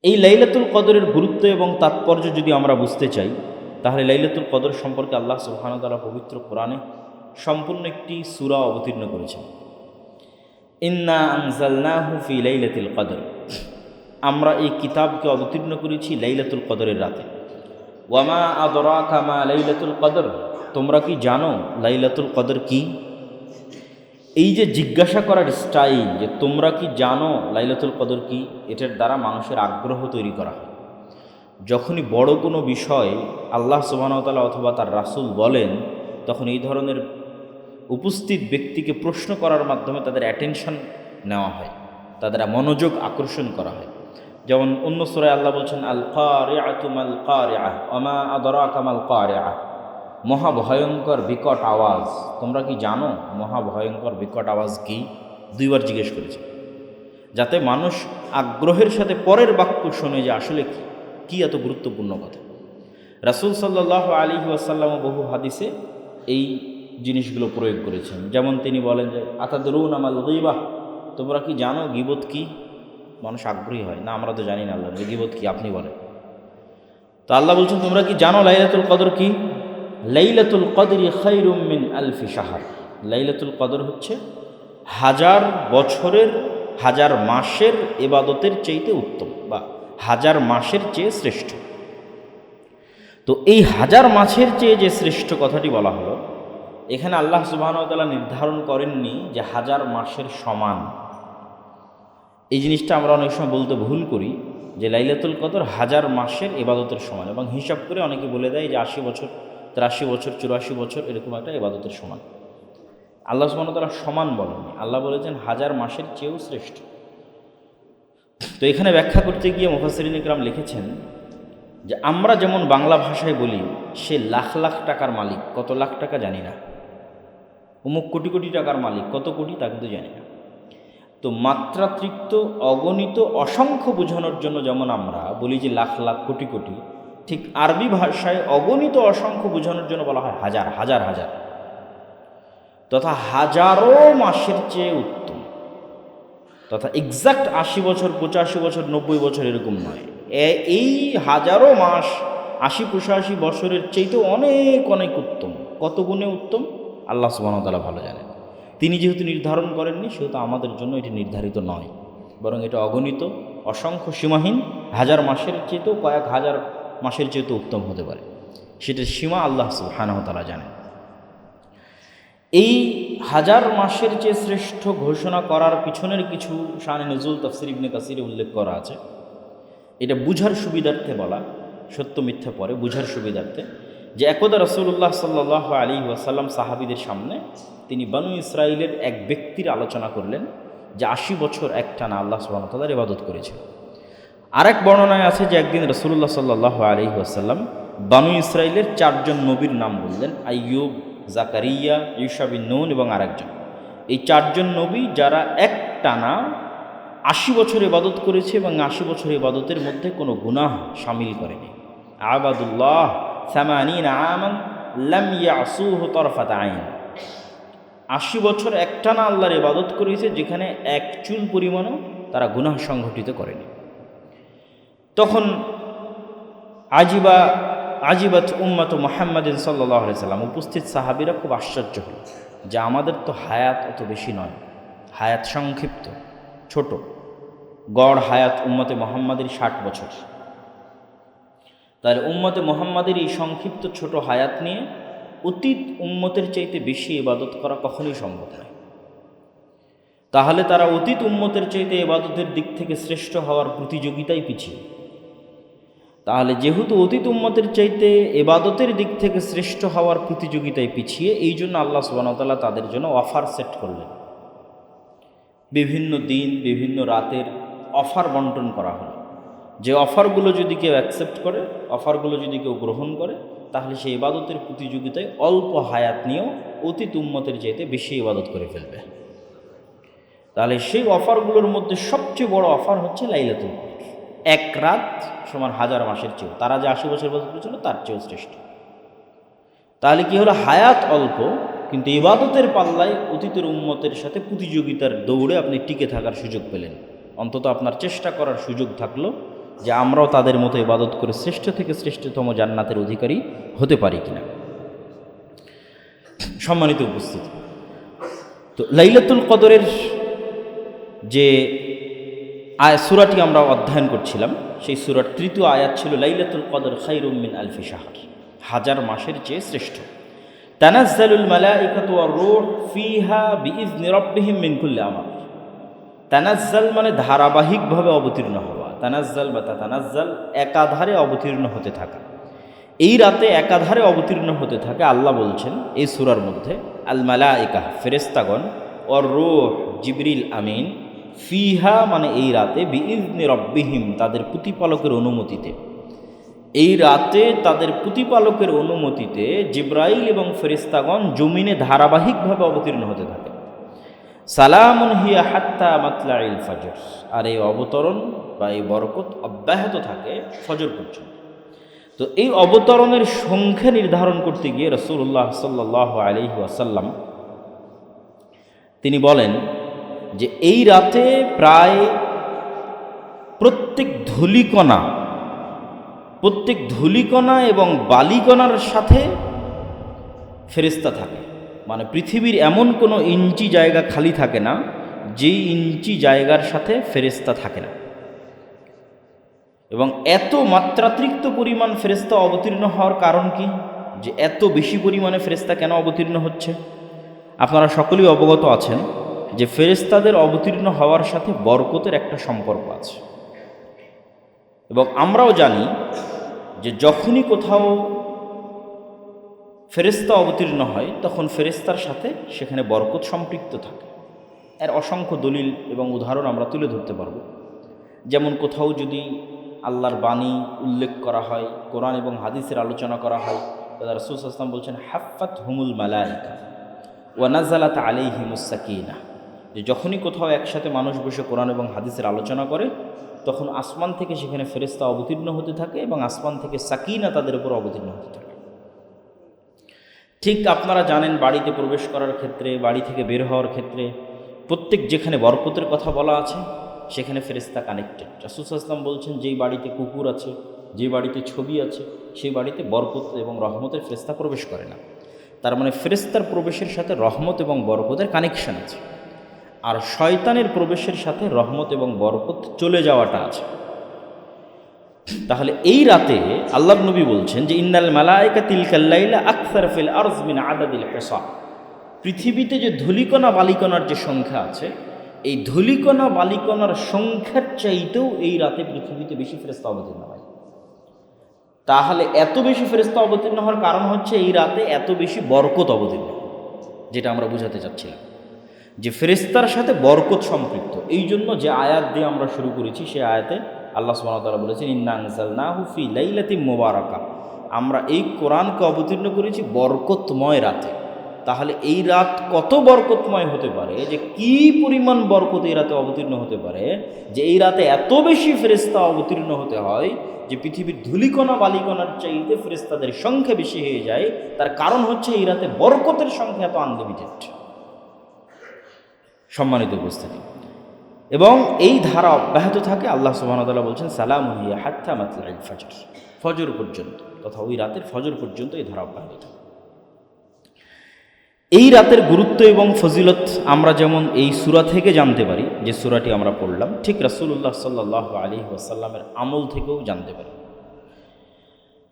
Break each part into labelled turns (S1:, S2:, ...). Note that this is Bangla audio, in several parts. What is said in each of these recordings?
S1: এই লাইলাতুল কদরের গুরুত্ব এবং তাৎপর্য যদি আমরা বুঝতে চাই, তাহলে লাইলাতুল কদর সম্পর্কে আল্লাহ সুবহানাহু ওয়া তাআলা পবিত্র কোরআনে সম্পূর্ণ একটি সূরা অবতীর্ণ করেছেন। ইন্না আনজালনাহু ফি লাইলাতুল কদর, আমরা এই কিতাবকে অবতীর্ণ করেছি লাইলাতুল কদরের রাতে। ওয়ামা আদরাকা মা লাইলাতুল কদর, তোমরা কি জানো লাইলাতুল কদর কি? এই যে জিজ্ঞাসা করার স্টাইল, যে তোমরা কি জানো লাইলাতুল কদর কি, এটার দ্বারা মানুষের আগ্রহ তৈরি করা হয়। যখনই বড় কোনো বিষয় আল্লাহ সুবহানাহু ওয়া তাআলা অথবা তার রাসূল বলেন, তখন এই ধরনের উপস্থিত ব্যক্তিকে প্রশ্ন করার মাধ্যমে তাদের অ্যাটেনশন নেওয়া হয়, তাদের মনোযোগ আকর্ষণ করা হয়। যেমন অন্য সূরায় আল্লাহ বলছেন, আল কারিআতু মাল কারিআহ ওয়া মা আদরাকা মাল কারিআহ, মহাভয়ঙ্কর বিকট আওয়াজ, তোমরা কি জানো মহাভয়ঙ্কর বিকট আওয়াজ কি? দুইবার জিজ্ঞেস করেছে, যাতে মানুষ আগ্রহের সাথে পরের বাক্য শোনে যে আসলে কি এত গুরুত্বপূর্ণ কথা। রাসূল সাল্লাল্লাহু আলাইহি ওয়াসাল্লাম বহু হাদিসে এই জিনিসগুলো প্রয়োগ করেছেন। যেমন তিনি বলেন যে আতাদরুনা মাল গীবাহ, তোমরা কি জানো গীবত কি? মানুষ আগ্রহী হয়, না আমরা তো জানি না আল্লাহ, গীবত কি আপনি বলেন। তো আল্লাহ বলছেন, তোমরা কি জানো লাইলাতুল কদর কি? লাইলাতুল কদরি খায়রুম মিন আলফি শাহর, লাইলাতুল কদর হচ্ছে হাজার বছরের, হাজার মাসের ইবাদতের চাইতে উত্তম, বা হাজার মাসের চেয়ে শ্রেষ্ঠ। তো এই হাজার মাসের চেয়ে যে শ্রেষ্ঠ কথাটি বলা হলো, এখানে আল্লাহ সুবহানাহু ওয়া তাআলা নির্ধারণ করেননি যে হাজার মাসের সমান। এই জিনিসটা আমরা অনেক সময় বলতে ভুল করি যে লাইলাতুল কদর হাজার মাসের ইবাদতের সমান, এবং হিসাব করে অনেকে বলে দেয় যে 80 বছর, 83 বছর, 84 বছর এরকম একটা ইবাদতের সমান। আল্লাহ সুবহানাহু ওয়া তাআলা সমান বলেননি, আল্লাহ বলেছেন হাজার মাসের চেয়েও শ্রেষ্ঠ। তো এখানে ব্যাখ্যা করতে গিয়ে মুফাসসিরিন ইকরাম লিখেছেন যে আমরা যেমন বাংলা ভাষায় বলি সে লাখ লাখ টাকার মালিক, কত লাখ টাকা জানি না, অমুক কোটি কোটি টাকার মালিক, কত কোটি তা কিন্তু জানি না। তো মাত্রাতিরিক্ত অগণিত অসংখ্য বোঝানোর জন্য যেমন আমরা বলি যে লাখ লাখ কোটি কোটি, ঠিক আরবি ভাষায় অগণিত অসংখ্য বোঝানোর জন্য বলা হয় হাজার হাজার হাজার, তথা হাজারো মাসের চেয়ে উত্তম, তথা এক্সাক্ট 80 বছর, 85 বছর, 90 বছর এরকম নয়। এই হাজারো মাস 80-85 বছরের চাইতেও অনেক অনেক উত্তম। কত গুণে উত্তম আল্লাহ সুবহানাহু ওয়া তাআলা ভালো জানেন। তিনি যেহেতু নির্ধারণ করেননি, সেহেতু আমাদের জন্য এটি নির্ধারিত নয়, বরং এটা অগণিত অসংখ্য সীমাহীন হাজার মাসের চেয়েতেও কয়েক হাজার মাসের চেয়েতেও উত্তম হতে পারে। সেটার সীমা আল্লাহ সুবহানাহু ওয়া তাআলা জানেন। এই হাজার মাসের চেয়ে শ্রেষ্ঠ ঘোষণা করার পিছনের কিছু শানে নজুল তাফসীর ইবনে কাসিরে উল্লেখ করা আছে। এটা বুঝার সুবিধার্থে বলা, সত্য মিথ্যা পরে বুঝার সুবিধার্থে, যে একদা রাসূলুল্লাহ সাল্লাল্লাহু আলাইহি ওয়াসাল্লাম সাহাবীদের সামনে তিনি বনু ইসরাইলের এক ব্যক্তির আলোচনা করলেন যে 80 বছর একটানা আল্লাহ সুবহানাহু ওয়া তাআলার ইবাদত করেছিল। আরেক বর্ণনায় আছে যে একদিন রাসূলুল্লাহ সাল্লাল্লাহু আলাইহি ওয়াসাল্লাম বনু ইসরাইলের 4 জন নবীর নাম বললেন, আইয়ুব, জাকারিয়া, ঈসা বিন নূন এবং আরেকজন। এই 4 জন নবী যারা একটানা 80 বছর ইবাদত করেছে এবং 80 বছর ইবাদতের মধ্যে কোনো গুনাহ শামিল করেনি। আবাদুল্লাহ 80 আমান লাম ইয়াসুহু তরফাত আইন, 80 বছর একটানা আল্লাহর ইবাদত করেছে, যেখানে এক চুল পরিমাণও তারা গুনাহ সংঘটিত করেনি। তখন আজিবাত উম্মাত মুহাম্মাদিন সাল্লাল্লাহু আলাইহি সাল্লাম, উপস্থিত সাহাবীরা খুব আশ্চর্য হল যে আমাদের তো হায়াত অত বেশি নয়, হায়াত সংক্ষিপ্ত, ছোট। গড় হায়াত উম্মতে মুহাম্মাদের 60 বছর। তাহলে উম্মতে মুহাম্মাদের এই সংক্ষিপ্ত ছোট হায়াত নিয়ে অতীত উম্মতের চাইতে বেশি ইবাদত করা কখনোই সম্ভব নয়। তাহলে তারা অতীত উম্মতের চাইতে ইবাদতের দিক থেকে শ্রেষ্ঠ হওয়ার প্রতিযোগিতায় পিছিয়ে। তাহলে যেহেতু অতীত উম্মতের চাইতে ইবাদতের দিক থেকে শ্রেষ্ঠ হওয়ার প্রতিযোগিতায় পিছিয়ে, এই জন্য আল্লাহ সুবহানাহু ওয়া তাআলা তাদের জন্য অফার সেট করলেন। বিভিন্ন দিন, বিভিন্ন রাতের অফার বন্টন করা হলো, যে অফারগুলো যদি কেউ অ্যাকসেপ্ট করে, অফারগুলো যদি কেউ গ্রহণ করে, তাহলে সেই ইবাদতের প্রতিযোগিতায় অল্প হায়াত নিয়েও অতীত উম্মতের চাইতে বেশি ইবাদত করে ফেলবে। তাহলে সেই অফারগুলোর মধ্যে সবচেয়ে বড় অফার হচ্ছে লাইলাতুল কদর। এক রাত সমান হাজার মাসের চেয়েও, তারা যে 80 বছর ইবাদত করেছিল তার চেয়েও শ্রেষ্ঠ। তাহলে কি হলো, হায়াত অল্প কিন্তু ইবাদতের পাল্লায় অতীতের উম্মতের সাথে প্রতিযোগিতার দৌড়ে আপনি টিকে থাকার সুযোগ পেলেন। অন্তত আপনার চেষ্টা করার সুযোগ থাকলো যে আমরাও তাদের মতো ইবাদত করে শ্রেষ্ঠ থেকে শ্রেষ্ঠতম জান্নাতের অধিকারী হতে পারি কিনা। সম্মানিত উপস্থিতি, তো লাইলাতুল কদরের যে সূরাটি আমরা অধ্যয়ন করছিলাম, সেই সূরার তৃতীয় আয়াত ছিল লাইলাতুল কদর খায়রুম মিন আলফি শাহর, হাজার মাসের চেয়ে শ্রেষ্ঠ। তানাজ্জালুল মালাইকাতু ওয়ার রূহ ফিহা বিইজনি রাব্বিহিম মিন কুল্লি আমর। তানাজ্জাল মানে ধারাবাহিকভাবে অবতীর্ণ হওয়া, তানাজ্জাল বা তাতানাজ্জাল একাধারে অবতীর্ণ হতে থাকা। এই রাতে একাধারে অবতীর্ণ হতে থাকে। আল্লাহ বলছেন এই সূরার মধ্যে আল মালাইকা ফেরেশতাগণ, ওয়ার রূহ জিবরিল আমিন, ফিহা মানে এই রাতে বিইজনি রাব্বিহিম তাদের প্রতিপালকের অনুমতিতে, এই রাতে তাদের প্রতিপালকের অনুমতিতে জিবরাইল এবং ফেরেশতাগণ জমিনে ধারাবাহিকভাবে অবতীর্ণ হতে থাকে। সালামুন হিয়া হাত্তা মাতলাইল ফজর, আর এই অবতরণ বা এই বরকত অব্যাহত থাকে ফজর পর্যন্ত। তো এই অবতরণের সংখ্যা নির্ধারণ করতে গিয়ে রাসূলুল্লাহ সাল্লাল্লাহু আলাইহি ওয়াসাল্লাম তিনি বলেন যে এই রাতে প্রায় প্রত্যেক ধূলিকণা এবং বালিকণার সাথে ফেরেশতা থাকে। মানে পৃথিবীর এমন কোনো ইঞ্চি জায়গা খালি থাকে না যেই ইঞ্চি জায়গার সাথে ফেরেশতা থাকে না। এবং এত মাত্রাতিরিক্ত পরিমাণ ফেরেশতা অবতীর্ণ হওয়ার কারণ কি, যে এত বেশি পরিমাণে ফেরেশতা কেন অবতীর্ণ হচ্ছে? আপনারা সকলেই অবগত আছেন যে ফেরেশতাদের অবতীর্ণ হওয়ার সাথে বরকতের একটা সম্পর্ক আছে। এবং আমরাও জানি যে যখনই কোথাও ফেরেশতা অবতীর্ণ হয় তখন ফেরেশতার সাথে সেখানে বরকত সম্পৃক্ত থাকে। এর অসংখ্য দলিল এবং উদাহরণ আমরা তুলে ধরতে পারব। যেমন কোথাও যদি আল্লাহর বাণী উল্লেখ করা হয়, কোরআন এবং হাদিসের আলোচনা করা হয়, তাহলে রাসূল সাল্লাল্লাহু আলাইহি ওয়াসাল্লাম বলছেন হাফফাত হুমুল মালাইকা ওয়া নাযালাত আলাইহিমুস সাকিনা, যে যখনই কোথাও একসাথে মানুষ বসে কোরআন এবং হাদিসের আলোচনা করে তখন আসমান থেকে সেখানে ফেরেশতা অবতীর্ণ হতে থাকে এবং আসমান থেকে সাকিনা তাদের উপর অবতীর্ণ হতে থাকে। ঠিক আপনারা জানেন বাড়িতে প্রবেশ করার ক্ষেত্রে, বাড়ি থেকে বের হওয়ার ক্ষেত্রে প্রত্যেক যেখানে বরকতের কথা বলা আছে সেখানে ফেরেশতা কানেক্টেড। রাসূল সাল্লাল্লাহু আলাইহি ওয়াসাল্লাম বলছেন যেই বাড়িতে কুকুর আছে, যে বাড়িতে ছবি আছে, সেই বাড়িতে বরকত এবং রহমতের ফেরেশতা প্রবেশ করে না। তার মানে ফেরেশতার প্রবেশের সাথে রহমত এবং বরকতের কানেকশন আছে। আর শয়তানের প্রবেশের সাথে রহমত এবং বরকত চলে যাওয়াটা আছে। তাহলে এই রাতে আল্লাহর নবী বলছেন যে ইন্নাল মালাইকা তিলকাল লাইলা আকসার ফিল আরজ মিন আদাদিল হিসা, পৃথিবীতে যে ধূলিকণা বালিকণার যে সংখ্যা আছে, এই ধূলিকণা বালিকণার সংখ্যার চাইতেও এই রাতে পৃথিবীতে বেশি ফেরেশতা অবতীর্ণ হয়। তাহলে এত বেশি ফেরেশতা অবতীর্ণ হওয়ার কারণ হচ্ছে এই রাতে এত বেশি বরকত অবতীর্ণ, যেটা আমরা বুঝাতে চাচ্ছিলাম যে ফেরেশতার সাথে বরকত সম্পৃক্ত। এই জন্য যে আয়াত দিয়ে আমরা শুরু করেছি সেই আয়াতে আল্লাহ সুবহানাহু ওয়া তাআলা বলেছেন ইন্না আনজালনাহু ফি লাইলাতিন মুবারাকা, আমরা এই কোরআনকে অবতীর্ণ করেছি বরকতময় রাতে। তাহলে এই রাত কত বরকতময় হতে পারে, যে কি পরিমাণ বরকত এই রাতে অবতীর্ণ হতে পারে, যে এই রাতে এত বেশি ফেরেশতা অবতীর্ণ হতে হয় যে পৃথিবীর ধূলিকণা বালিকণার চাইতে ফেরেশতাদের সংখ্যা বেশি হয়ে যায়। তার কারণ হচ্ছে এই রাতে বরকতের সংখ্যা এত আনলিমিটেড। সম্মানিত উপস্থিতি, এবং এই ধারা অব্যাহত থাকে। আল্লাহ সুবহানাহু ওয়া তাআলা বলছেন সালামুন হিয়া হাত্তা মাতলাইল ফজর, ফজর পর্যন্ত, তথা ওই রাতের ফজর পর্যন্ত এই ধারা অব্যাহত থাকে। এই রাতের গুরুত্ব এবং ফজিলত আমরা যেমন এই সূরা থেকে জানতে পারি, যে সূরাটি আমরা পড়লাম, ঠিক রাসূলুল্লাহ সাল্লাল্লাহু আলাইহি ওয়াসাল্লামের আমল থেকেও জানতে পারি।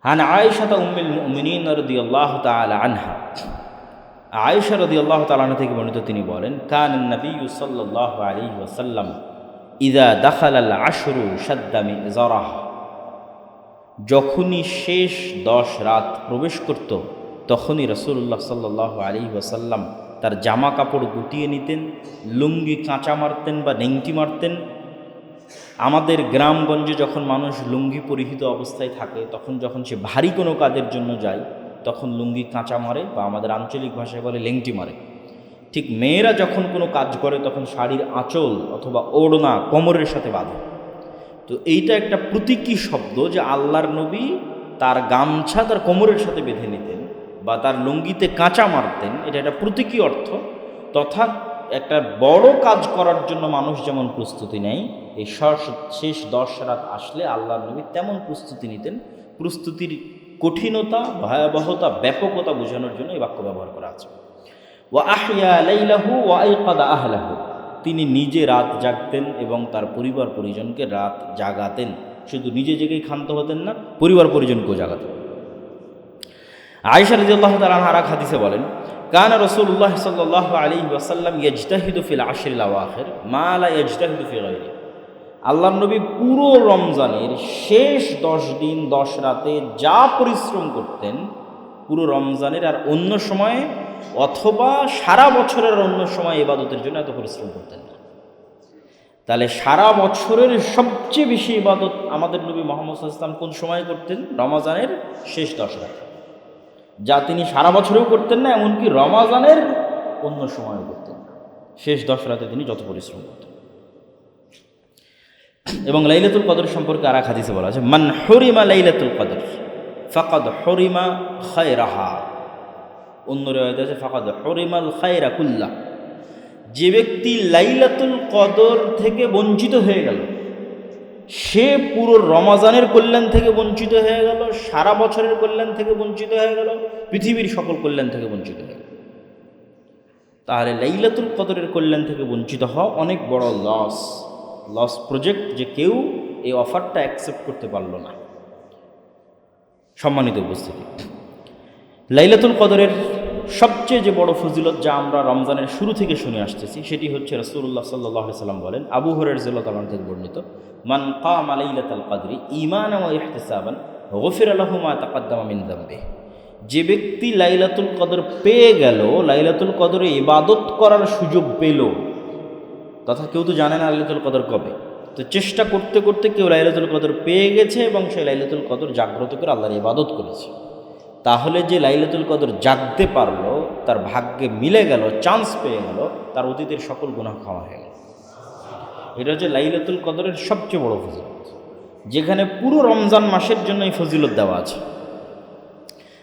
S1: আন আয়েশা উম্মুল মুমিনিন রাদিয়াল্লাহু তাআলা আনহা, আয়েশা রাদিয়াল্লাহু তাআলা আনহা থেকে বর্ণিত, তিনি বলেন কানান নবিয়্যু সাল্লাল্লাহু আলাইহি ওয়াসাল্লাম ইযা দাখালাল আশরু শাদ্দা মিযরাহ, যখনই শেষ 10 রাত প্রবেশ করত তখনই রাসূলুল্লাহ সাল্লাল্লাহু আলাইহি ওয়াসাল্লাম তার জামা কাপড় গুটিয়ে নিতেন, লুঙ্গি কাঁচা মারতেন বা নেংটি মারতেন। আমাদের গ্রামগঞ্জে যখন মানুষ লুঙ্গি পরিহিত অবস্থায় থাকে, তখন যখন সে ভারী কোনো কাজের জন্য যায় তখন লুঙ্গি কাঁচা মারে, বা আমাদের আঞ্চলিক ভাষায় বলে লেংটি মারে। ঠিক মেয়েরা যখন কোনো কাজ করে তখন শাড়ির আঁচল অথবা ওড়না কোমরের সাথে বাঁধে। তো এইটা একটা প্রতীকী শব্দ যে আল্লাহর নবী তার গামছা তার কোমরের সাথে বেঁধে নিতেন বা তার লুঙ্গিতে কাঁচা মারতেন। এটা একটা প্রতীকী অর্থ। তথা একটা বড় কাজ করার জন্য মানুষ যেমন প্রস্তুতি নেয়, এই শেষ 10 রাত আসলে আল্লাহর নবী তেমন প্রস্তুতি নিতেন। প্রস্তুতির কঠিনতা, ভয়াবহতা, ব্যাপকতা বোঝানোর জন্য এই বাক্য ব্যবহার করা আছে। ওয়া আহইয়া লাইলাহু ওয়া আইকাদা আহলাহু, তিনি নিজে রাত জাগতেন এবং তার পরিবার পরিজনকে রাত জাগাতেন। শুধু নিজে জেগেই ক্ষান্ত হতেন না, পরিবার পরিজনকেও জাগাতেন। আয়েশা রাদিয়াল্লাহু তাআলা আনহা আর হাদিসে বলেন, কানা রাসূলুল্লাহ সাল্লাল্লাহু আলাইহি ওয়াসাল্লাম ইয়াজতাহিদু ফিল আশরিল আওয়াখির মা লা ইয়াজতাহিদু ফি গায়রি। আল্লাহর নবী পুরো রমজানের শেষ 10 দিন 10 রাতে যা পরিশ্রম করতেন, পুরো রমজানের আর অন্য সময়ে অথবা সারা বছরের অন্য সময় ইবাদতের জন্য এত পরিশ্রম করতেন না। তাহলে সারা বছরের সবচেয়ে বেশি ইবাদত আমাদের নবী মুহাম্মদ সাল্লাল্লাহু আলাইহি ওয়াসাল্লাম কোন সময় করতেন? রমজানের শেষ 10 রাতে, যা তিনি সারা বছরেও করতেন না, এমনকি রমজানের অন্য সময়ও করতেন না। শেষ 10 রাতে তিনি যত পরিশ্রম করতেন। এবং লাইলাতুল কদর সম্পর্কে আর এক হাদিসে বলা আছে, মান হুরিমা লাইলাতুল কদর ফাকাদ হুরিমা খায়রাহা। অন্য রিওয়ায়াতে আছে ফাকাদ হুরিমাল খায়রা কুল্লা। যে ব্যক্তি লাইলাতুল কদর থেকে বঞ্চিত হয়ে গেল, সে পুরো রমজানের কল্যাণ থেকে বঞ্চিত হয়ে গেল, সারা বছরের কল্যাণ থেকে বঞ্চিত হয়ে গেল, পৃথিবীর সকল কল্যাণ থেকে বঞ্চিত হয়ে গেল। তাহলে লাইলাতুল কদরের কল্যাণ থেকে বঞ্চিত হওয়া অনেক বড় লস প্রজেক্ট, যে কেউ এই অফারটা অ্যাকসেপ্ট করতে পারল না। সম্মানিত উপস্থিতি, লাইলাতুল কদরের সবচেয়ে যে বড় ফজিলত, যা আমরা রমজানের শুরু থেকে শুনে আসতেছি, সেটি হচ্ছে রাসূলুল্লাহ সাল্লাল্লাহু আলাইহি ওয়াসাল্লাম বলেন, আবু হুরায়রা রাদিয়াল্লাহু তাআলা থেকে বর্ণিত, মান কামা লাইলাতুল কদরি ঈমানান ওয়া ইহতিসাবান গুফিরা লাহু মা তাকাদ্দামা মিন যামবিহি। যে ব্যক্তি লাইলাতুল কদর পেয়ে গেল, লাইলাতুল কদরে ইবাদত করার সুযোগ পেল, তথা কেউ তো জানে না লাইলাতুল কদর কবে, তো চেষ্টা করতে করতে কেউ লাইলাতুল কদর পেয়ে গেছে এবং সে লাইলাতুল কদর জাগ্রত করে আল্লাহর ইবাদত করেছে, তাহলে যে লাইলাতুল কদর জাগতে পারলো, তার ভাগ্যে মিলে গেল, চান্স পেয়ে গেল, তার অতীতের সকল গুনাহ ক্ষমা হয়ে গেল। এটা হচ্ছে লাইলাতুল কদরের সবচেয়ে বড় ফজিলত, যেখানে পুরো রমজান মাসের জন্য এই ফজিলত দেওয়া আছে।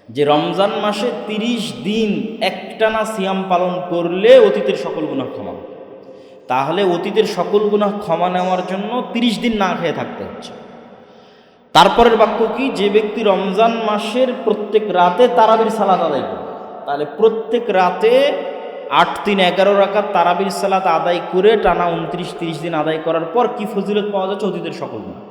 S1: যে রমজান মাসে 30 দিন একটানা সিয়াম পালন করলে অতীতের সকল গুনাহ ক্ষমা, তাহলে অতীতের সকল গুনাহ ক্ষমা নেওয়ার জন্য 30 দিন না খেয়ে থাকতে হচ্ছে। তারপরের বাক্য কি? যে ব্যক্তি রমজান মাসের প্রত্যেক রাতে তারাবির সালাত আদায় করবে, তাহলে প্রত্যেক রাতে 8-3-11 রাকাত তারাবির সালাত আদায় করে টানা 29-30 দিন আদায় করার পর কি ফজিলত পাওয়া যাচ্ছে? অতীতের সকল গুনাহ।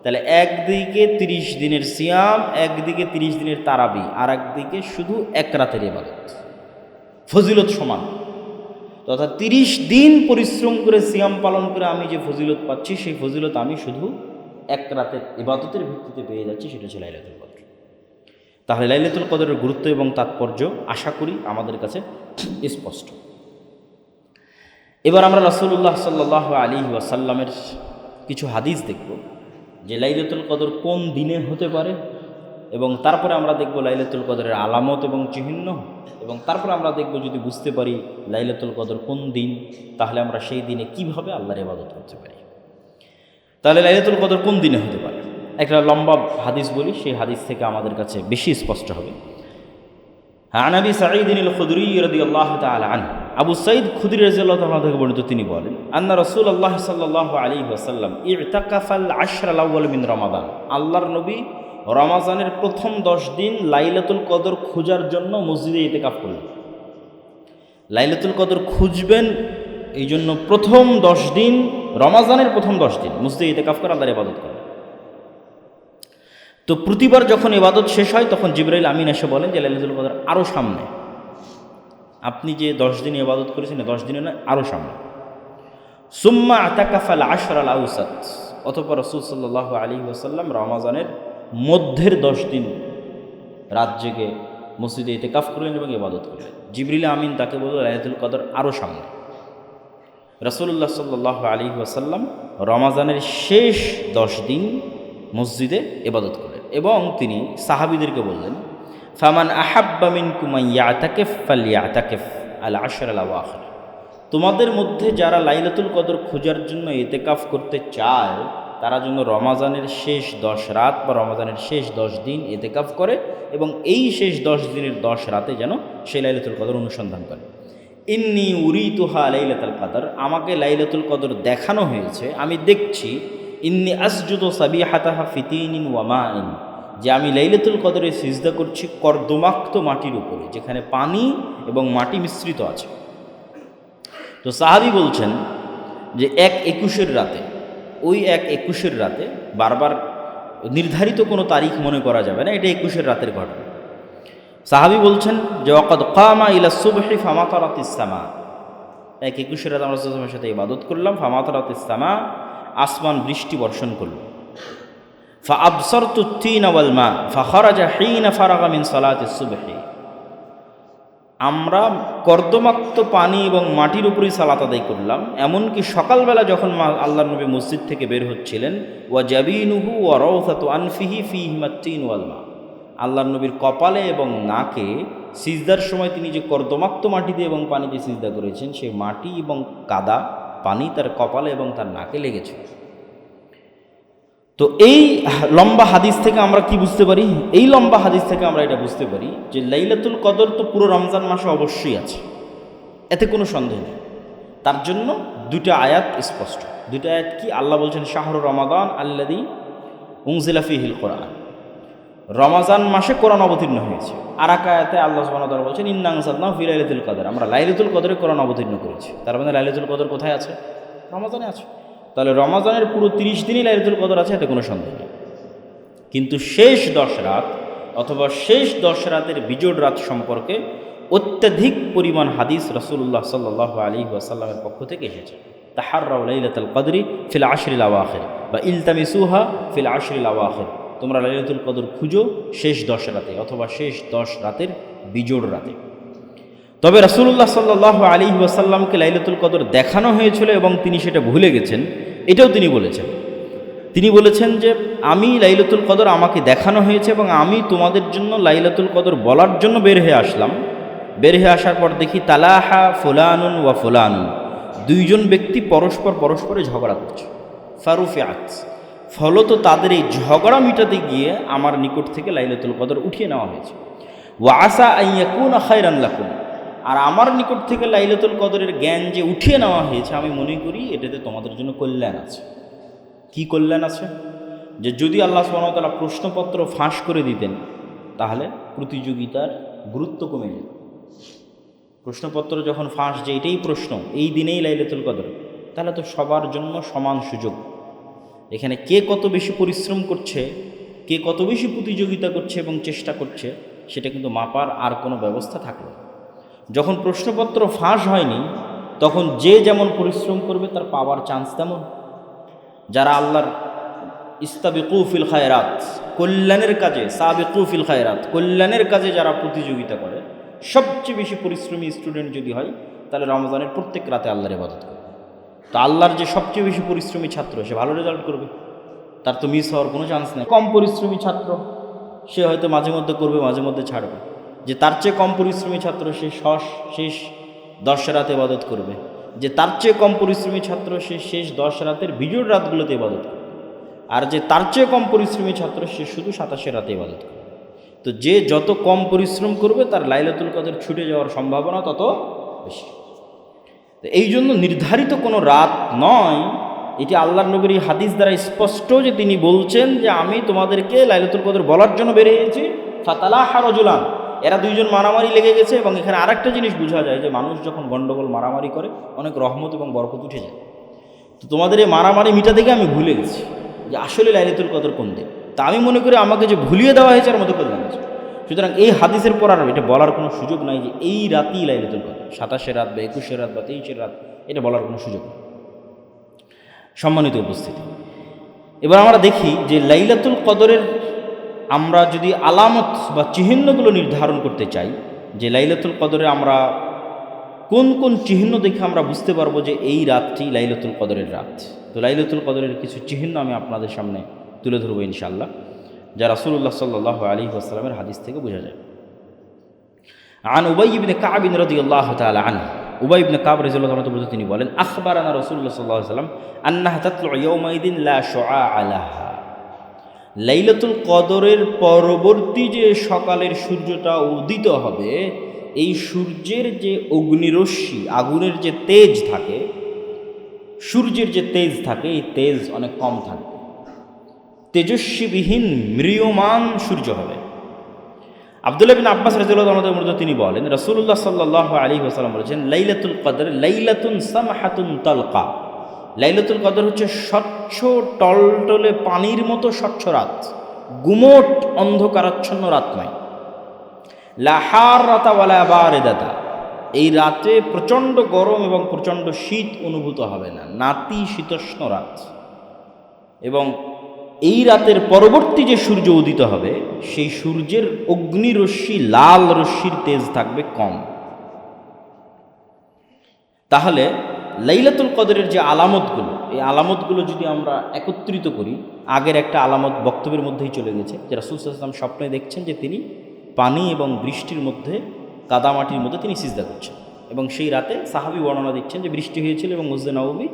S1: তাহলে একদিকে 30 দিনের সিয়াম, একদিকে 30 দিনের তারাবি, আর একদিকে শুধু এক রাতের ইবাদত, ফজিলত সমান। তথা 30 দিন পরিশ্রম করে সিয়াম পালন করে আমি যে ফজিলত পাচ্ছি, সেই ফজিলত আমি শুধু এক রাতের ইবাদতের ভিত্তিতে পেয়ে যাচ্ছি, সেটা হচ্ছে লাইলাতুল কদর। তাহলে লাইলাতুল কদরের গুরুত্ব এবং তাৎপর্য আশা করি আমাদের কাছে স্পষ্ট। এবার আমরা রাসূলুল্লাহ সাল্লাল্লাহু আলাইহি ওয়াসাল্লামের কিছু হাদিস দেখব, যে লাইলাতুল কদর কোন দিনে হতে পারে, এবং তারপরে আমরা দেখব লাইলাতুল কদরের আলামত এবং চিহ্ন, এবং তারপরে আমরা দেখব যদি বুঝতে পারি লাইলাতুল কদর কোন দিন, তাহলে আমরা সেই দিনে কিভাবে আল্লাহর ইবাদত করতে পারি। তাহলে লাইলাতুল কদর কোন দিনে হতে পারে? একটা লম্বা হাদিস বলি, সেই হাদিস থেকে আমাদের কাছে বেশি স্পষ্ট হবে। আন আবি সাঈদ আল খুদরি রাদিয়াল্লাহু তাআলা আনহু, আবু সাঈদ খুদরি রাদিয়াল্লাহু তাআলা থেকে বর্ণিত, তিনি বলেন, আন্না রাসূলুল্লাহ সাল্লাল্লাহু আলাইহি ওয়াসাল্লাম ইতাকাফাল আশরাল আউয়াল মিন রমাদান। আল্লাহর নবী রমাজানের প্রথম 10 দিন লাইলাতুল কদর খোঁজার জন্য মসজিদে ইতিকাফ করলেন। লাইলাতুল কদর খুঁজবেন, এই জন্য প্রথম 10 দিন, রমাজানের প্রথম 10 দিন মসজিদে ইতিকাফ করে আল্লাহর ইবাদত করেন। তো প্রতিবার যখন ইবাদত শেষ হয়, তখন জিবরাইল আমিন এসে বলেন যে লাইলাতুল কদর আরও সামনে, আপনি যে 10 দিন ইবাদত করেছেন, 10 দিনে না, আরও সামনে। সুম্মা আতাকাফাল আশরাল আউসাত, অতঃপর রাসূল সাল্লাল্লাহু আলাইহি ওয়াসাল্লাম রমাজানের মধ্যের 10 দিন রাত জেগে মসজিদে ইতিকাফ করলেন এবং ইবাদত করলেন। জিবরিল আমিন তাকে বলল লাইলাতুল কদর আরও সামনে। রাসূলুল্লাহ সাল্লাল্লাহু আলাইহি ওয়াসাল্লাম রমাজানের শেষ 10 দিন মসজিদে ইবাদত করলেন এবং তিনি সাহাবীদেরকে বললেন, ফামান আহাব্বা মিনকুম আন ইয়াতাকিফ ফালইয়াতাকিফ আল আশরাল আওয়াখির। তোমাদের মধ্যে যারা লাইলাতুল কদর খোঁজার জন্য ইতিকাফ করতে চায়, তারা যেন রমাজানের শেষ 10 রাত বা রমাজানের শেষ 10 দিন ইতিকাফ করে এবং এই শেষ 10 দিনের 10 রাতে যেন সেই লাইলাতুল কদর অনুসন্ধান করে। ইন্নী উরিতুহা লাইলাতুল কদর, আমাকে লাইলাতুল কদর দেখানো হয়েছে, আমি দেখছি। ইন্নী আসজুদু সাবিহাতাহা ফিতিনিন ওয়া মাইন, যে আমি লাইলাতুল কদরে সিজদা করছি কর্দমাক্ত মাটির উপরে, যেখানে পানি এবং মাটি মিশ্রিত আছে। তো সাহাবী বলছেন যে 1/21 রাতে, ওই 1/21 রাতে, বারবার নির্ধারিত কোনো তারিখ মনে করা যাবে না, এটা 21 রাতের ঘটনা। সাহাবী বলছেন যে ওয়াকাদ কামা ইলা সুবহি ফামাতারাতিস সামা, 1/21 রাতে আমরা রাসূলের সাথে ইবাদত করলাম। ফামাতারাতিস সামা, আসমান বৃষ্টি বর্ষণ করল। ফাআবসারতু তিন ওয়াল মা ফাখারাজা হিনা ফারাগা মিন সালাতিস সুবহি, আমরা কর্দমাক্ত পানি এবং মাটির উপরেই সালাত আদায় করলাম। এমনকি সকালবেলা যখন আল্লাহর নবী মসজিদ থেকে বের হচ্ছিলেন, ওয়া জাবিনুহু ওয়া রাউসাতু আনফিহি ফীহিমা তিন ওয়াল মা, আল্লাহর নবীর কপালে এবং নাকে সিজদার সময় তিনি যে কর্দমাক্ত মাটি দিয়ে এবং পানি দিয়ে সিজদা করেছেন, সেই মাটি এবং কাদা পানি তার কপালে এবং তার নাকে লেগেছে। তো এই লম্বা হাদিস থেকে আমরা কি বুঝতে পারি? এই লম্বা হাদিস থেকে আমরা এটা বুঝতে পারি যে লাইলাতুল কদর তো পুরো রমজান মাসে অবশ্যই আছে, এতে কোনো সন্দেহ নেই। তার জন্য দুটা আয়াত স্পষ্ট। দুটা আয়াত কি? আল্লাহ বলছেন শাহরু রমাদান আল্লাযী উনজিলা ফীহিল কোরআন, রমাজান মাসে কোরআন অবতীর্ণ হয়েছে। আর এক আয়াতে আল্লাহ সুবহানাহু ওয়া তাআলা বলছেন ইন্না আনজালনাহু ফী লাইলাতুল কদর, আমরা লাইলাতুল কদরে কোরআন অবতীর্ণ করেছি। তার মানে লাইলাতুল কদর কোথায় আছে? রমাজানে আছে। তাহলে রমাজানের পুরো 30 দিনই লাইলাতুল কদর আছে, এতে কোনো সন্দেহ নেই। কিন্তু শেষ 10 রাত অথবা শেষ 10 রাতের বিজোড় রাত সম্পর্কে অত্যধিক পরিমাণ হাদিস রাসূলুল্লাহ সাল্লাল্লাহু আলাইহি ওয়াসাল্লামের পক্ষ থেকে এসেছে। তাহাররাউ লাইলাতুল কদরি ফিল আশরিল আওয়াখির বা ইলতামিসুহা ফিল আশরিল আওয়াখির, তোমরা লাইলাতুল কদর খুঁজো শেষ 10 রাতে অথবা শেষ 10 রাতের বিজোড় রাতে। তবে রাসূলুল্লাহ সাল্লাল্লাহু আলাইহি ওয়াসাল্লামকে লাইলাতুল কদর দেখানো হয়েছিল এবং তিনি সেটা ভুলে গেছেন, এটাও তিনি বলেছেন। তিনি বলেছেন যে আমি লাইলাতুল কদর আমাকে দেখানো হয়েছে এবং আমি তোমাদের জন্য লাইলাতুল কদর বলার জন্য বের হয়ে আসলাম। বের হয়ে আসার পর দেখি তালাহা ফুলানুন ওয়া ফুলানুন, দুইজন ব্যক্তি পরস্পরে ঝগড়া করছে। ফারুফিআত, ফলত তাদের এই ঝগড়া মিটাতে গিয়ে আমার নিকট থেকে লাইলাতুল কদর উঠিয়ে নেওয়া হয়েছে। ওয়া আসা আন ইয়াকুনা খায়রান লাকুম, আর আমার নিকট থেকে লাইলাতুল কদরের জ্ঞান যে উঠিয়ে নেওয়া হয়েছে, আমি মনে করি এটাতে তোমাদের জন্য কল্যাণ আছে। কি কল্যাণ আছে? যে যদি আল্লাহ সুবহানাহু ওয়া তাআলা প্রশ্নপত্র ফাঁস করে দিতেন, তাহলে প্রতিযোগিতার গুরুত্ব কমে যেত। প্রশ্নপত্র যখন ফাঁস, যে এটাই প্রশ্ন, এই দিনেই লাইলাতুল কদর, তাহলে তো সবার জন্য সমান সুযোগ। এখানে কে কত বেশি পরিশ্রম করছে, কে কত বেশি প্রতিযোগিতা করছে এবং চেষ্টা করছে, সেটা কিন্তু মাপার আর কোনো ব্যবস্থা থাকলো। যখন প্রশ্নপত্র ফাঁস হয়নি, তখন যে যেমন পরিশ্রম করবে তার পাওয়ার চান্স তেমন। যারা আল্লাহর ইস্তাবিকু ফিল খায়রাত, কল্যাণের কাজে, সাবিকু ফিল খায়রাত, কল্যাণের কাজে যারা প্রতিযোগিতা করে, সবচেয়ে বেশি পরিশ্রমী স্টুডেন্ট যদি হয়, তাহলে রমজানের প্রত্যেক রাতে আল্লাহর ইবাদত করবে। তো আল্লাহর যে সবচেয়ে বেশি পরিশ্রমী ছাত্র, সে ভালো রেজাল্ট করবে, তার তো মিস হওয়ার কোনো চান্স নেই। কম পরিশ্রমী ছাত্র, সে হয়তো মাঝে মধ্যে করবে, মাঝে মধ্যে ছাড়বে। যে তার চেয়ে কম পরিশ্রমী ছাত্র, সে শেষ 10 রাতে ইবাদত করবে। যে তার চেয়ে কম পরিশ্রমী ছাত্র, সে শেষ 10 রাতের বিজোড় রাতগুলোতে ইবাদত করবে। আর যে তার চেয়ে কম পরিশ্রমী ছাত্র, সে শুধু 27 রাতে ইবাদত করবে। তো যে যত কম পরিশ্রম করবে, তার লাইলাতুল কদর ছুটে যাওয়ার সম্ভাবনা তত বেশি। তো এই জন্য নির্ধারিত কোনো রাত নয়, এটি আল্লাহর নবীর হাদিস দ্বারা স্পষ্ট যে তিনি বলছেন যে আমি তোমাদেরকে লাইলাতুল কদর বলার জন্য বেরিয়েছি। ফাতালাহা রাজুলান, এরা দুইজন মারামারি লেগে গেছে। এবং এখানে আরেকটা জিনিস বোঝা যায় যে মানুষ যখন গণ্ডগোল মারামারি করে, অনেক রহমত এবং বরকত উঠে যায়। তো তোমাদের এই মারামারি মিটা থেকে আমি ভুলে গেছি যে আসলে লাইলাতুল কদর কোন দিন। তা আমি মনে করি আমাকে যে ভুলিয়ে দেওয়া হয়েছে, এর মতো কল্যাণ আছে। সুতরাং এই হাদিসের পর আর এটা বলার কোনো সুযোগ নাই যে এই রাতই লাইলাতুল কদর, 27 রাত বা 21 রাত বা 23 রাত, এটা বলার কোনো সুযোগ নেই। সম্মানিত উপস্থিতি, এবার আমরা দেখি যে লাইলাতুল কদরের আমরা যদি আলামত বা চিহ্নগুলো নির্ধারণ করতে চাই, যে লাইলাতুল কদরে আমরা কোন কোন চিহ্ন দেখে আমরা বুঝতে পারবো যে এই রাতটি লাইলাতুল কদরের রাত। তো লাইলাতুল কদরের কিছু চিহ্ন আমি আপনাদের সামনে তুলে ধরবো ইনশাআল্লাহ, যা রাসূলুল্লাহ সাল্লাল্লাহু আলাইহি ওয়াসাল্লামের হাদিস থেকে বোঝা যায়। আন উবাই ইবনে কাব রাদিয়াল্লাহু তাআলা আনহু, উবাই ইবনে কাব রাদিয়াল্লাহু তাআলা বলতে তিনি বলেন, আখবারানা রাসূলুল্লাহ সাল্লাল্লাহু আলাইহি ওয়াসাল্লাম আন্নাহা তাতলু ইয়াওমাইদিন লা শুআ লাহা, লাইলাতুল কদরের পরবর্তী যে সকালের সূর্যটা উদিত হবে, এই সূর্যের যে অগ্নিরশ্মি, আগুনের যে তেজ থাকে, সূর্যের যে তেজ থাকে, এই তেজ অনেক কম থাকবে, তেজস্বীবিহীন ম্রিয়মান সূর্য হবে। আব্দুল্লাহ বিন আব্বাস রাদিয়াল্লাহু আনহুর মধ্যে তিনি বলেন, রাসূলুল্লাহ সাল্লাল্লাহু আলাইহি ওয়াসাল্লাম বলেছেন, লাইলাতুল কদর লাইলাতুন সামহাতুন তালকা। লাইলাতুল কদর হচ্ছে স্বচ্ছ টলটলে পানির মতো স্বচ্ছ রাত, গুমোট অন্ধকারাচ্ছন্ন রাত নয়। লা হাররাতা ওয়ালা বারিদাতা, এই রাতে প্রচণ্ড গরম এবং প্রচণ্ড শীত অনুভূত হবে না, নাতিশীতোষ্ণ রাত। এবং এই রাতের পরবর্তী যে সূর্য উদিত হবে, সেই সূর্যের অগ্নিরশ্মি, লাল রশ্মির তেজ থাকবে কম। তাহলে লাইলাতুল কদরের যে আলামতগুলো, এই আলামতগুলো যদি আমরা একত্রিত করি, আগের একটা আলামত বক্তব্যের মধ্যেই চলে গেছে যে রাসূল সাল্লাল্লাহু আলাইহি ওয়াসাল্লাম স্বপ্নে দেখছেন যে তিনি পানি এবং বৃষ্টির মধ্যে, কাদামাটির মধ্যে তিনি সিজদা করছেন, এবং সেই রাতে সাহাবী বর্ণনা দিচ্ছেন যে বৃষ্টি হয়েছিল এবং মসজিদে নববী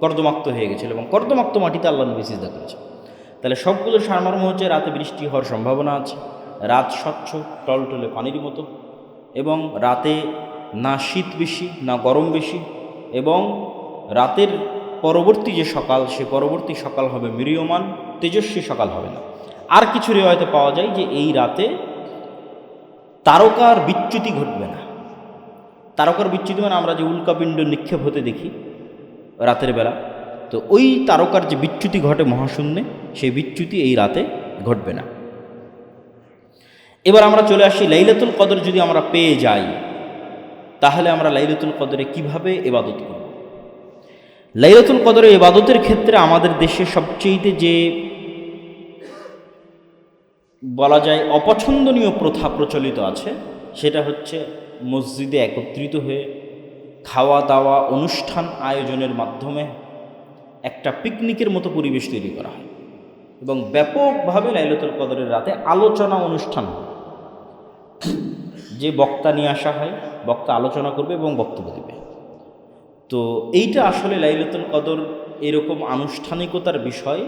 S1: কর্দমাক্ত হয়ে গেছিল এবং কর্দমাক্ত মাটিতে আল্লাহ নবী সিজদা করেছেন। তাহলে সবগুলো সারমর্ম হচ্ছে রাতে বৃষ্টি হওয়ার সম্ভাবনা আছে, রাত স্বচ্ছ টলটলে পানির মতো, এবং রাতে না শীত বেশি না গরম বেশি, এবং রাতের পরবর্তী যে সকাল, সে পরবর্তী সকাল হবে ম্রিয়মান, তেজস্বী সকাল হবে না। আর কিছু রিওয়ায়েতে পাওয়া যায় যে এই রাতে তারকার বিচ্যুতি ঘটবে না। তারকার বিচ্যুতি মানে আমরা যে উল্কাপিণ্ড নিক্ষেপ হতে দেখি রাতের বেলা, তো ওই তারকার যে বিচ্যুতি ঘটে মহাশূন্যে, সেই বিচ্যুতি এই রাতে ঘটবে না। এবার আমরা চলে আসি লাইলাতুল কদর যদি আমরা পেয়ে যাই, তাহলে আমরা লাইলাতুল কদরে কিভাবে ইবাদত করব। লাইলাতুল কদরের ইবাদতের ক্ষেত্রে আমাদের দেশে সবচেয়ে যে বলা যায় অপছন্দনীয় প্রথা প্রচলিত আছে, সেটা হচ্ছে মসজিদে একত্রিত হয়ে খাওয়া দাওয়া, অনুষ্ঠান আয়োজনের মাধ্যমে একটা পিকনিকের মতো পরিবেশ তৈরি করা হয় এবং ব্যাপকভাবে লাইলাতুল কদরের রাতে আলোচনা অনুষ্ঠান হয়। যে বক্তা নিয়ে আসা হয়, বক্তা আলোচনা করবে এবং বক্তব্য দেবে। তো এইটা আসলে লাইলাতুল কদর এরকম আনুষ্ঠানিকতার বিষয়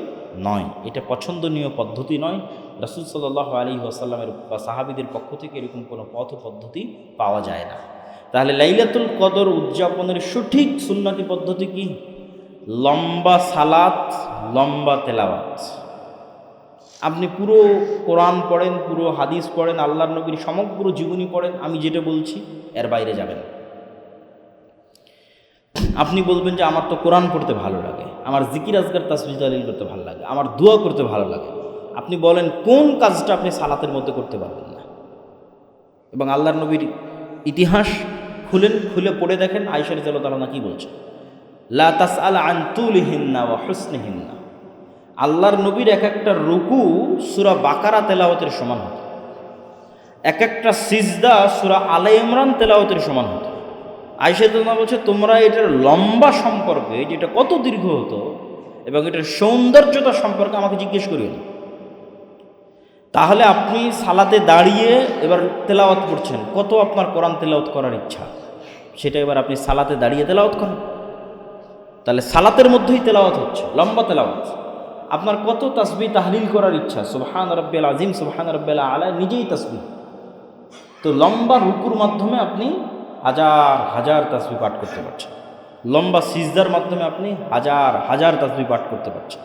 S1: নয়, এটা পছন্দনীয় পদ্ধতি নয়। রাসূল সাল্লাল্লাহু আলাইহি ওয়াসাল্লামের বা সাহাবীদের পক্ষ থেকে এরকম কোনো পথ পদ্ধতি পাওয়া যায় না। তাহলে লাইলাতুল কদর উদযাপনের সঠিক সুন্নতি পদ্ধতি কি? লম্বা সালাত, লম্বা তেলাওয়াত। আপনি পুরো কোরআন পড়েন, পুরো হাদিস পড়েন, আল্লাহর নবীর সমগ্র জীবনী পড়েন, আমি যেটা বলছি এর বাইরে যাবেন। আপনি বলবেন যে আমার তো কোরআন পড়তে ভালো লাগে, আমার জিকির আজকার তাসবিহ তাহলিল করতে ভালো লাগে, আমার দোয়া করতে ভালো লাগে। আপনি বলেন কোন কাজটা আপনি সালাতের মধ্যে করতে পারবেন না? এবং আল্লাহর নবীর ইতিহাস খুলে পড়ে দেখেন, আয়েশা রাদিয়াল্লাহু তাআলা কি বলছে, লা তাসআল আন তুলিহিন্না ওয়া হুসনিহিন্না। আল্লাহর নবীর এক একটা রুকু সূরা বাকারা তেলাওয়াতের সমান হতো, এক একটা সিজদা সূরা আলে ইমরান তেলাওয়াতের সমান হতো। আয়েশা রাদিয়াল্লাহু বলছে, তোমরা এটার লম্বা সম্পর্কে, যেটা কত দীর্ঘ হতো এবং এটার সৌন্দর্যতা সম্পর্কে আমাকে জিজ্ঞেস করিও না। তাহলে আপনি সালাতে দাঁড়িয়ে এবার তেলাওয়াত করছেন, কত আপনার কোরআন তেলাওয়াত করার ইচ্ছা, সেটা এবার আপনি সালাতে দাঁড়িয়ে তেলাওয়াত করেন। তাহলে সালাতের মধ্যেই তেলাওয়াত হচ্ছে, লম্বা তেলাওয়াত। আপনার কত তাসবিহ তাহলিল করার ইচ্ছা, সুবহান রাব্বিয়াল আযীম, সুবহান রাব্বিয়াল আলা, নিজেই তাসবিহ। তো লম্বা রুকুর মাধ্যমে আপনি হাজার হাজার তাসবিহ পাঠ করতে পারছেন, লম্বা সিজদার মাধ্যমে আপনি হাজার হাজার তাসবিহ পাঠ করতে পারছেন।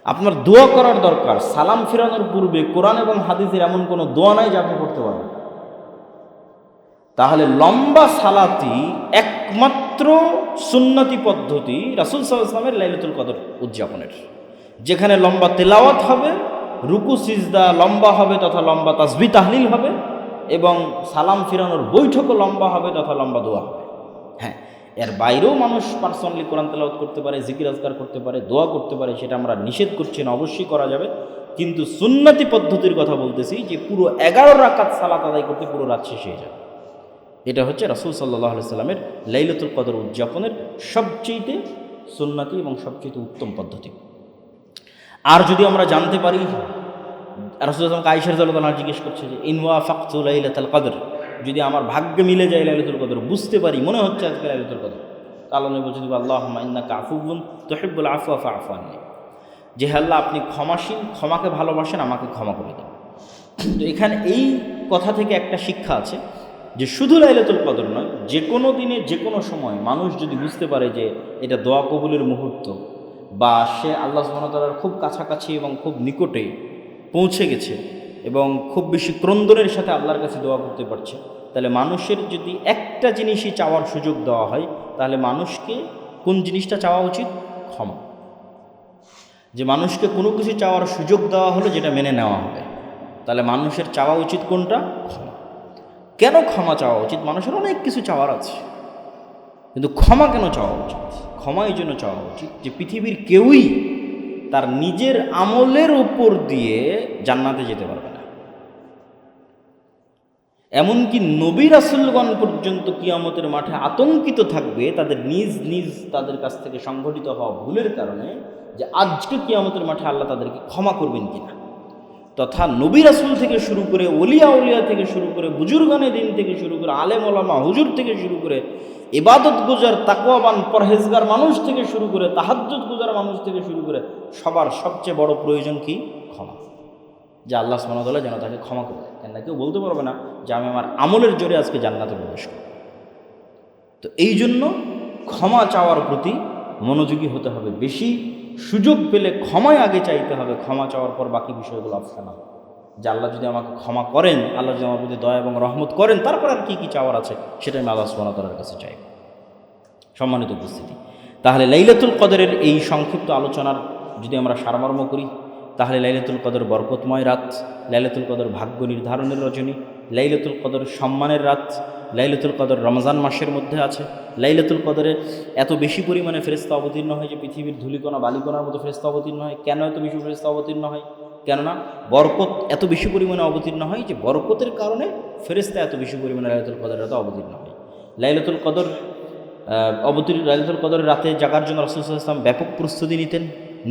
S1: আপনার দোয়া করার দরকার, সালাম ফিরানোর পূর্বে কোরআন এবং হাদিসের এমন কোনো দোয়া নাই যে আপনি পড়তে পারবেন। তাহলে লম্বা সালাতই একমাত্র সুন্নতি পদ্ধতি রাসূল সাল্লাল্লাহু আলাইহি ওয়াসাল্লামের লাইলাতুল কদর উদযাপনের, যেখানে লম্বা তেলাওয়াত হবে, রুকু সিজদা লম্বা হবে তথা লম্বা তাসবিহ তাহলিল হবে, এবং সালাম ফিরানোর বৈঠকও লম্বা হবে তথা লম্বা দোয়া হবে। হ্যাঁ, এর বাইরেও মানুষ পার্সোনালি কোরআন তেলাওয়াত করতে পারে, জিকির আজকার করতে পারে, দোয়া করতে পারে, সেটা আমরা নিষেধ করছি না, অবশ্যই করা যাবে। কিন্তু সুন্নতি পদ্ধতির কথা বলতেছি যে পুরো 11 রাকাত সালাত আদায় করতে পুরো রাত শেষ হয়ে যাবে। এটা হচ্ছে রাসূল সাল্লাল্লাহু আলাইহি ওয়াসাল্লামের লাইলাতুল কদর উদযাপনের সবচেয়ে সুন্নতি এবং সবচেয়ে উত্তম পদ্ধতি। আর যদি আমরা জানতে পারি, রাসূল সাল্লাল্লাহু আলাইহি ওয়াসাল্লাম আয়েশা রাদিয়াল্লাহু আনহা জিজ্ঞেস করছে যে ইন ওয়াফাকতু লাইলাতুল কদর, যদি আমার ভাগ্যে মিলে যায় লাইলাতুল কদর, বুঝতে পারি মনে হচ্ছে আজকে লাইলাতুল কদর, আল্লাহ নবী বলছেন আল্লাহুম্মা ইন্নাকা আফুউন তুহিব্বুল আফওয়া ফাআফু আন্নী, যে আল্লাহ আপনি ক্ষমাশীল, ক্ষমাকে ভালোবাসেন, আমাকে ক্ষমা করে দেন। তো এখানে এই কথা থেকে একটা শিক্ষা আছে যে শুধু লাইলাতুল কদর নয়, যে কোনো দিনে যে কোনো সময় মানুষ যদি বুঝতে পারে যে এটা দোয়া কবুলের মুহূর্ত, বা সে আল্লাহ সুবহানাহু ওয়া তাআলার খুব কাছাকাছি এবং খুব নিকটে পৌঁছে গেছে এবং খুব বেশি ক্রন্দনের সাথে আল্লাহর কাছে দোয়া করতে পারছে, তাহলে মানুষের যদি একটা জিনিসই চাওয়ার সুযোগ দেওয়া হয়, তাহলে মানুষকে কোন জিনিসটা চাওয়া উচিত? ক্ষমা। যে মানুষকে কোনো কিছু চাওয়ার সুযোগ দেওয়া হলো যেটা মেনে নেওয়া হবে, তাহলে মানুষের চাওয়া উচিত কোনটা? ক্ষমা। কেন ক্ষমা চাওয়া উচিত? মানুষের অনেক কিছু চাওয়ার আছে, কিন্তু ক্ষমা কেন চাওয়া উচিত? ক্ষমা এই জন্য চাওয়া উচিত যে পৃথিবীর কেউই তার নিজের আমলের উপর দিয়ে জান্নাতে যেতে পারবে না। এমনকি নবী রাসূলগণ পর্যন্ত কিয়ামতের মাঠে আতঙ্কিত থাকবে তাদের নিজ নিজ তাদের কাছ থেকে সংঘটিত হওয়া ভুলের কারণে, যে আজকে কিয়ামতের মাঠে আল্লাহ তাদেরকে ক্ষমা করবেন কিনা। তথা নবী রাসূল থেকে শুরু করে ওলিয়া উলিয়া থেকে শুরু করে বুজুর্গানে দিন থেকে শুরু করে আলেম ওলামা হুজুর থেকে শুরু করে ইবাদত গুজার তাকওয়াবান পরহেজগার মানুষ থেকে শুরু করে তাহাজ্জুদ গুজার মানুষ থেকে শুরু করে সবার সবচেয়ে বড় প্রয়োজন কি? ক্ষমা। যে আল্লাহ সুবহানাহু ওয়া তাআলা যেন তাকে ক্ষমা করে দেয়। কেন না কেউ বলতে পারবে না যে আমি আমার আমলের জোরে আজকে জান্নাতে প্রবেশ করব। তো এই জন্য ক্ষমা চাওয়ার প্রতি মনোযোগী হতে হবে। বেশি সুযোগ পেলে ক্ষমায় আগে চাইতে হবে, ক্ষমা চাওয়ার পর বাকি বিষয়গুলো অপশনাল। যে আল্লাহ যদি আমাকে ক্ষমা করেন, আল্লাহ যদি আমার প্রতি দয়া এবং রহমত করেন, তারপর আর কী কী চাওয়ার আছে সেটা আমি আল্লাহ সুবহানাহু ওয়া তাআলার কাছে চাইব। সম্মানিত উপস্থিতি, তাহলে লাইলাতুল কদরের এই সংক্ষিপ্ত আলোচনার যদি আমরা সারমর্ম করি, তাহলে লাইলাতুল কদর বরকতময় রাত, লাইলাতুল কদর ভাগ্য নির্ধারণের রজনী, লাইলাতুল কদর সম্মানের রাত, লাইলাতুল কদর রমজান মাসের মধ্যে আছে। লাইলাতুল কদরে এত বেশি পরিমাণে ফেরেশতা অবতীর্ণ হয় যে পৃথিবীর ধূলিকণা বালিকণার মতো ফেরেশতা অবতীর্ণ হয়। কেন এত বেশি ফেরেশতা অবতীর্ণ হয়? কেননা বরকত এত বেশি পরিমাণে অবতীর্ণ হয় যে বরকতের কারণে ফেরেশতা এত বেশি পরিমাণে লাইলাতুল কদরের রাতে অবতীর্ণ হয়। লাইলাতুল কদর লাইলাতুল কদরের রাতে জাগার জন্য রাসূল সাল্লাল্লাহু আলাইহি ওয়াসাল্লাম ব্যাপক প্রস্তুতি নিতেন,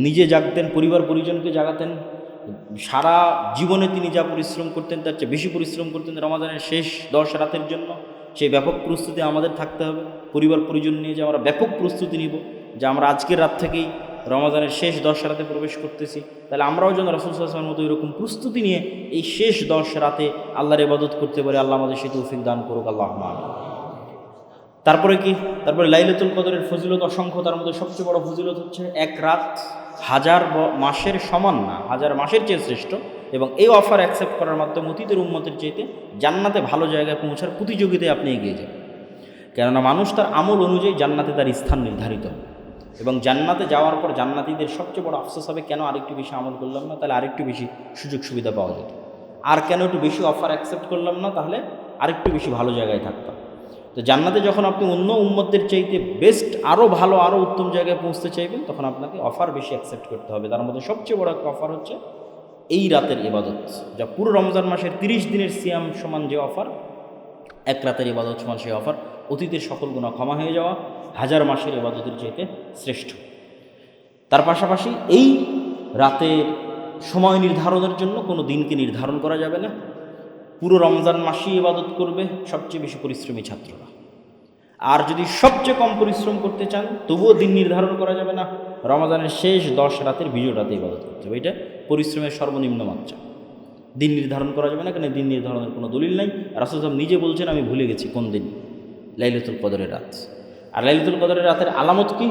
S1: নিজে জাগতেন, পরিবার পরিজনকে জাগাতেন। সারা জীবনে তিনি যা পরিশ্রম করতেন তার চেয়ে বেশি পরিশ্রম করতেন রমাদানের শেষ 10 রাতের জন্য। সেই ব্যাপক প্রস্তুতি আমাদের থাকতে হবে। পরিবার পরিজন নিয়ে যে আমরা ব্যাপক প্রস্তুতি নিব, যে আমরা আজকের রাত থেকেই রমাদানের শেষ 10 রাতে প্রবেশ করতেছি, তাহলে আমরাও যেন রাসূল সাল্লাল্লাহু আলাইহি ওয়াসাল্লামের মতো এরকম প্রস্তুতি নিয়ে এই শেষ 10 রাতে আল্লাহর ইবাদত করতে পারি। আল্লাহ আমাদের সেই তৌফিক দান করুক, আল্লাহুম্মা আমিন। তারপরে কি? তারপরে লাইলাতুল কদরের ফজিলত অসংখ্য। তার মধ্যে সবচেয়ে বড় ফজিলত হচ্ছে এক রাত হাজার মাসের সমান না, হাজার মাসের চেয়ে শ্রেষ্ঠ। এবং এই অফার অ্যাকসেপ্ট করার মাধ্যমে অতীতের উম্মতের চাইতে জান্নাতে ভালো জায়গায় পৌঁছার প্রতিযোগিতায় আপনি এগিয়ে যান। কেননা মানুষ তার আমল অনুযায়ী জান্নাতে তার স্থান নির্ধারিত, এবং জান্নাতে যাওয়ার পর জান্নাতীদের সবচেয়ে বড় আফসোস হবে, কেন আরেকটু বেশি আমল করলাম না, তাহলে আরেকটু বেশি সুযোগ সুবিধা পাওয়া যেত। আর কেন একটু বেশি অফার অ্যাকসেপ্ট করলাম না, তাহলে আরেকটু বেশি ভালো জায়গায় থাকতাম। তো জান্নাতে যখন আপনি অন্য উম্মতদের চাইতে বেস্ট, আরও ভালো, আরও উত্তম জায়গায় পৌঁছতে চাইবেন, তখন আপনাকে অফার বেশি অ্যাকসেপ্ট করতে হবে। তার মধ্যে সবচেয়ে বড় একটা অফার হচ্ছে এই রাতের ইবাদত, যা পুরো রমজান মাসের 30 দিনের সিয়াম সমান যে অফার, এক রাতের ইবাদত সমান সেই অফার। অতীতের সকল গুনাহ ক্ষমা হয়ে যাওয়া, হাজার মাসের ইবাদতের চাইতে শ্রেষ্ঠ। তার পাশাপাশি এই রাতের সময় নির্ধারণের জন্য কোনো দিনকে নির্ধারণ করা যাবে না। পুরো রমজান মাসই ইবাদত করবে সবচেয়ে বেশি পরিশ্রমী ছাত্ররা। আর যদি সবচেয়ে কম পরিশ্রম করতে চান, তবুও দিন নির্ধারণ করা যাবে না। রমজানের শেষ 10 রাতের বিজয় রাতে ইবাদত করতে হবে। এটা পরিশ্রমের সর্বনিম্ন মাত্রা। দিন নির্ধারণ করা যাবে না, কারণ দিন নির্ধারণের কোনো দলিল নাই। রাসূল সাল্লাল্লাহু নিজে বলছেন, আমি ভুলে গেছি কোন দিন লাইলাতুল কদরের রাত। আর লাইলাতুল কদরের রাতের আলামত কি?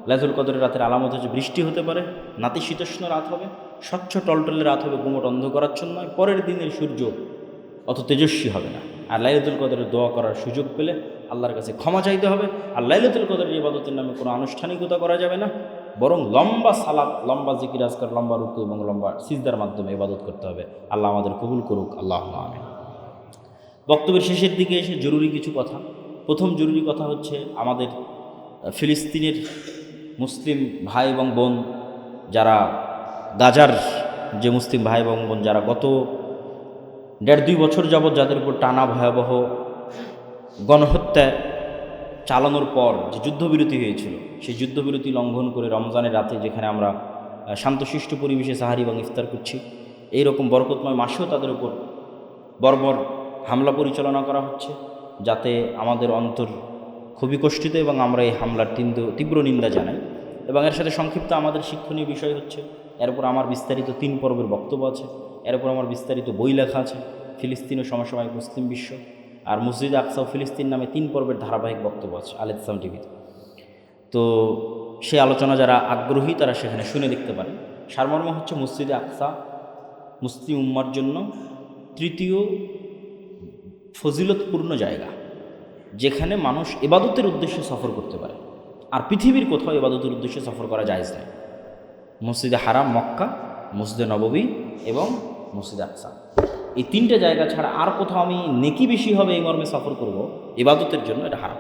S1: লাইলাতুল কদরের রাতের আলামত হচ্ছে বৃষ্টি হতে পারে, নাতিশীতোষ্ণ রাত হবে, স্বচ্ছ টলটলে রাত হবে, গুমট অন্ধকারাচ্ছন্ন নয়, পরের দিনের সূর্য অত তেজস্বী হবে না। আর লাইলাতুল কদরের দোয়া করার সুযোগ পেলে আল্লাহর কাছে ক্ষমা চাইতে হবে। আর লাইলাতুল কদরের ইবাদতের নামে কোনো আনুষ্ঠানিকতা করা যাবে না, বরং লম্বা সালাত, লম্বা জিকির আজকার, লম্বা রুকু এবং লম্বা সিজদার মাধ্যমে ইবাদত করতে হবে। আল্লাহ আমাদের কবুল করুক, আল্লাহুম্মা আমিন। বক্তব্যের শেষের দিকে এসে জরুরি কিছু কথা। প্রথম জরুরি কথা হচ্ছে, আমাদের ফিলিস্তিনের মুসলিম ভাই এবং বোন যারা, গাজার যে মুসলিম ভাই এবং বোন যারা গত 1.5-2 বছর যাবৎ যাদের উপর টানা ভয়াবহ গণহত্যা চালানোর পর যে যুদ্ধবিরতি হয়েছিল, সেই যুদ্ধবিরতি লঙ্ঘন করে রমজানের রাতে যেখানে আমরা শান্তশিষ্ট পরিবেশে সাহারি এবং ইফতার করছি, এইরকম বরকতময় মাসেও তাদের উপর বর্বর হামলা পরিচালনা করা হচ্ছে, যাতে আমাদের অন্তর খুবই কষ্টিত এবং আমরা এই হামলার তীব্র নিন্দা জানাই। এবং এর সাথে সংক্ষিপ্ত আমাদের শিক্ষণীয় বিষয় হচ্ছে, এর উপর আমার বিস্তারিত 3 পর্বের বক্তব্য আছে, এর উপর আমার বিস্তারিত বই লেখা আছে, ফিলিস্তিন ও সমসাময়িক মুসলিম বিশ্ব। আর মসজিদ আকসা ও ফিলিস্তিন নামে 3 পর্বের ধারাবাহিক বক্তব্য আছে আল ইসলাম টিভিতে। তো সেই আলোচনা যারা আগ্রহী তারা সেখানে শুনে দেখতে পারে। সারমর্ম হচ্ছে মসজিদে আকসা মুসলিম উম্মার জন্য তৃতীয় ফজিলতপূর্ণ জায়গা, যেখানে মানুষ ইবাদতের উদ্দেশ্যে সফর করতে পারে। আর পৃথিবীর কোথাও ইবাদতের উদ্দেশ্যে সফর করা জায়েজ নয়। মসজিদে হারাম মক্কা, মসজিদে নববী এবং মসজিদে আকসা, এই 3টে জায়গা ছাড়া আর কোথাও আমি নেকি বেশি হবে এই মর্মে সফর করব ইবাদতের জন্য, এটা হারাম।